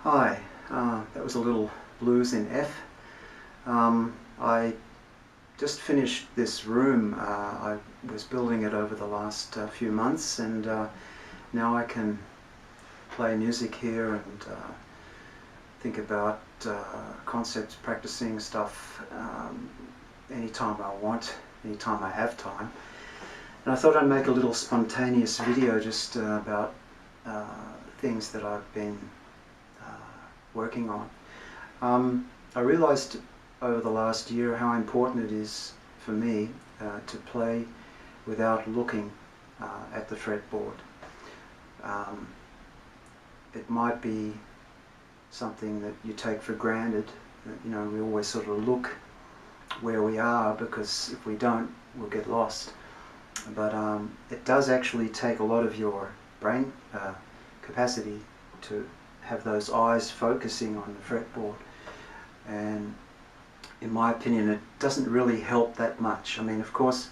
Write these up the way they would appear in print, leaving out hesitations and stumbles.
Hi, that was a little blues in F. I just finished this room. I was building it over the last few months, and now I can play music here and think about concepts, practicing stuff anytime I want, anytime I have time. And I thought I'd make a little spontaneous video just about things that I've been working on. I realized over the last year how important it is for me to play without looking at the fretboard. It might be something that you take for granted. You know, we always sort of look where we are, because if we don't, we'll get lost. But it does actually take a lot of your brain capacity to have those eyes focusing on the fretboard, and in my opinion it doesn't really help that much. I mean, of course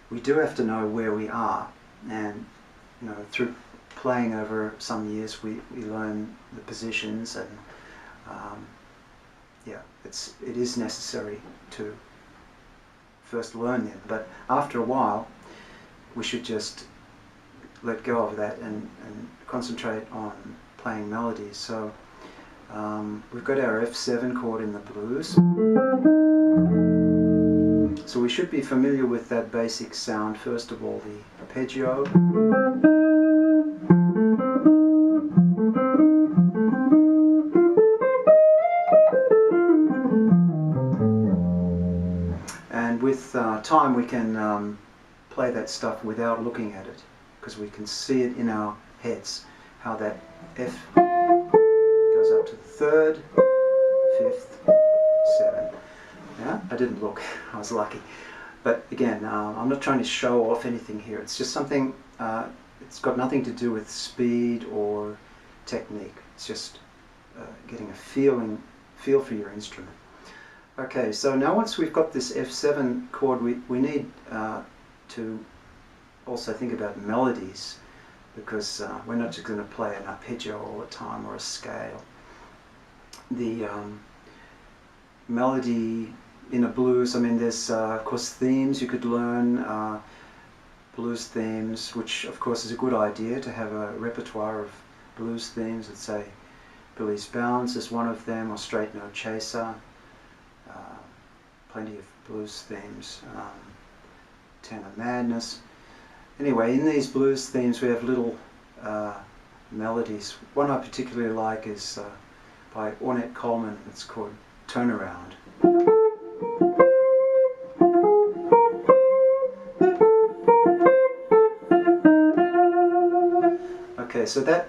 we do have to know where we are, and you know, through playing over some years we learn the positions, and yeah, it is necessary to first learn them, but after a while we should just let go of that and concentrate on playing melodies. So we've got our F7 chord in the blues, so we should be familiar with that basic sound. First of all, the arpeggio, and with time we can play that stuff without looking at it, because we can see it in our heads, how that F goes up to the third, fifth, seven. Yeah, I didn't look, I was lucky. But again, I'm not trying to show off anything here. It's just something, it's got nothing to do with speed or technique. It's just getting a feel for your instrument. Okay, so now once we've got this F7 chord, we need to also think about melodies, because we're not just going to play an arpeggio all the time or a scale. The melody in a blues, I mean, there's of course themes you could learn, blues themes, which of course is a good idea to have a repertoire of blues themes. Let's say Billy's Bounce is one of them, or Straight No Chaser. Plenty of blues themes. Tenor Madness. Anyway, in these blues themes we have little melodies. One I particularly like is by Ornette Coleman. It's called Turnaround. Okay, so that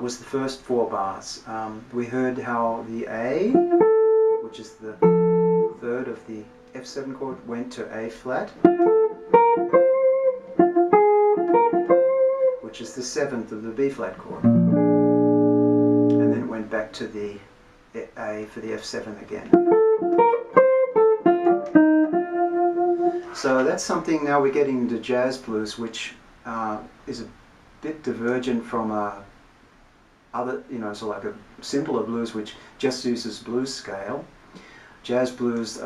was the first 4 bars. We heard how the A, which is the third of the F7 chord, went to A flat, which is the 7th of the B flat chord, and then it went back to the A for the F7 again. So that's something. Now we're getting into jazz blues, which is a bit divergent from other, you know, so like a simpler blues which just uses blues scale. Jazz blues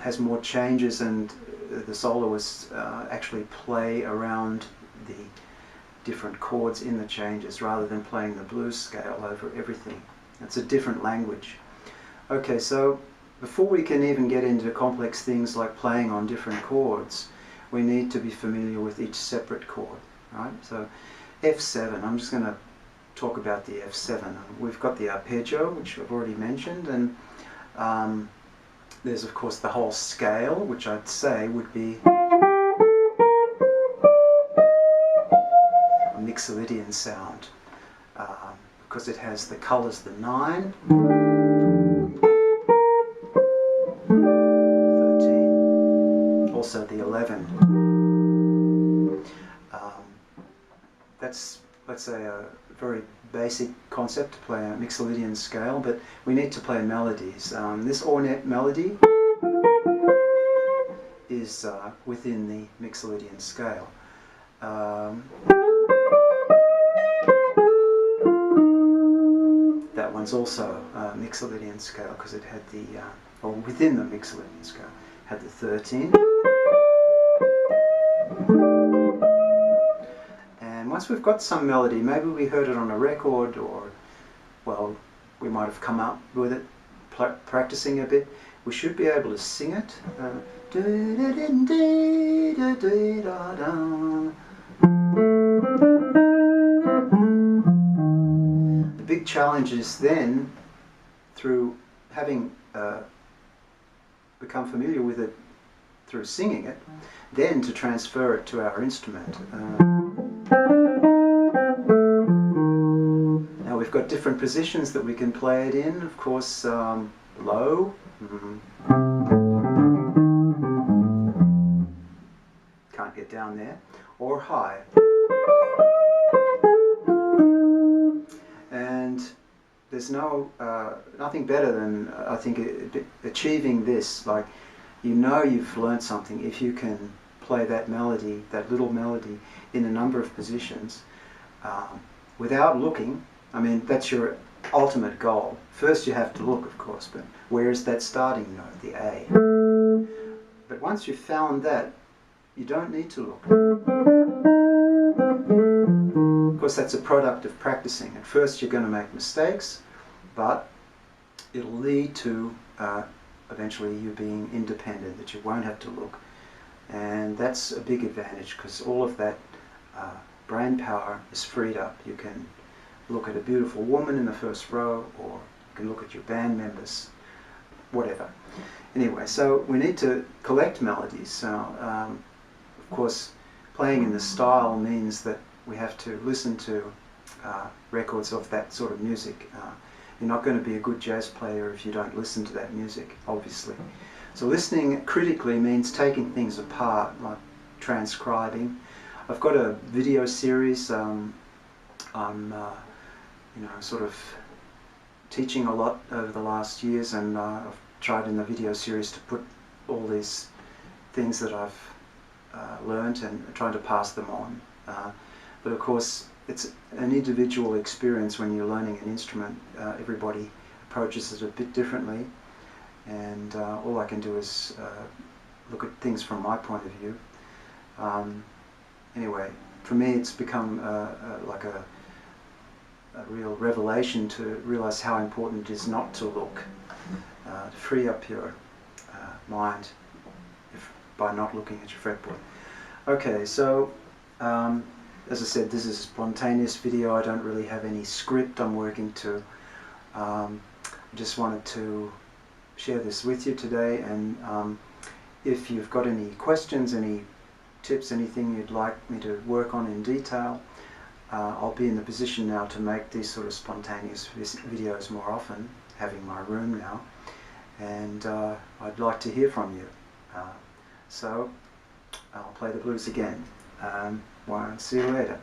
has more changes, and the soloists actually play around the different chords in the changes rather than playing the blues scale over everything. It's a different language. Okay, so before we can even get into complex things like playing on different chords, we need to be familiar with each separate chord, right? So F7, I'm just going to talk about the F7. We've got the arpeggio, which I've already mentioned, and there's of course the whole scale, which I'd say would be a Mixolydian sound, because it has the colours, the 9, 13, also the 11. That's, let's say, a very basic concept to play a Mixolydian scale, but we need to play melodies. This Ornette melody is within the Mixolydian scale. That one's also a Mixolydian scale because it had the, or within the Mixolydian scale, had the 13. And once we've got some melody, maybe we heard it on a record, or, well, we might have come up with it practicing a bit, we should be able to sing it. The big challenge is then, through having become familiar with it through singing it, then to transfer it to our instrument. Now we've got different positions that we can play it in, of course, low, can't get down there, or high. And there's nothing better than, I think, achieving this. Like, you know you've learned something if you can play that melody, that little melody, in a number of positions without looking. I mean, that's your ultimate goal. First you have to look, of course, but where is that starting note, the A? But once you've found that, you don't need to look. Of course, that's a product of practicing. At first you're going to make mistakes, but it'll lead to eventually you being independent, that you won't have to look. And that's a big advantage, because all of that brain power is freed up. You can look at a beautiful woman in the first row, or you can look at your band members, whatever. Anyway, so we need to collect melodies. So, of course, playing in the style means that we have to listen to records of that sort of music. You're not going to be a good jazz player if you don't listen to that music, obviously. So listening critically means taking things apart, like transcribing. I've got a video series. I'm sort of teaching a lot over the last years, and I've tried in the video series to put all these things that I've learned and trying to pass them on. But of course, it's an individual experience when you're learning an instrument. Everybody approaches it a bit differently, and all I can do is look at things from my point of view. Anyway, for me it's become like a real revelation to realize how important it is not to look, to free up your mind by not looking at your fretboard. Okay, so as I said, this is a spontaneous video. I don't really have any script I'm working to. I just wanted to share this with you today, and if you've got any questions, any tips, anything you'd like me to work on in detail, I'll be in the position now to make these sort of spontaneous videos more often, having my room now, and I'd like to hear from you. So I'll play the blues again. See you later.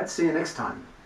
that. See you next time.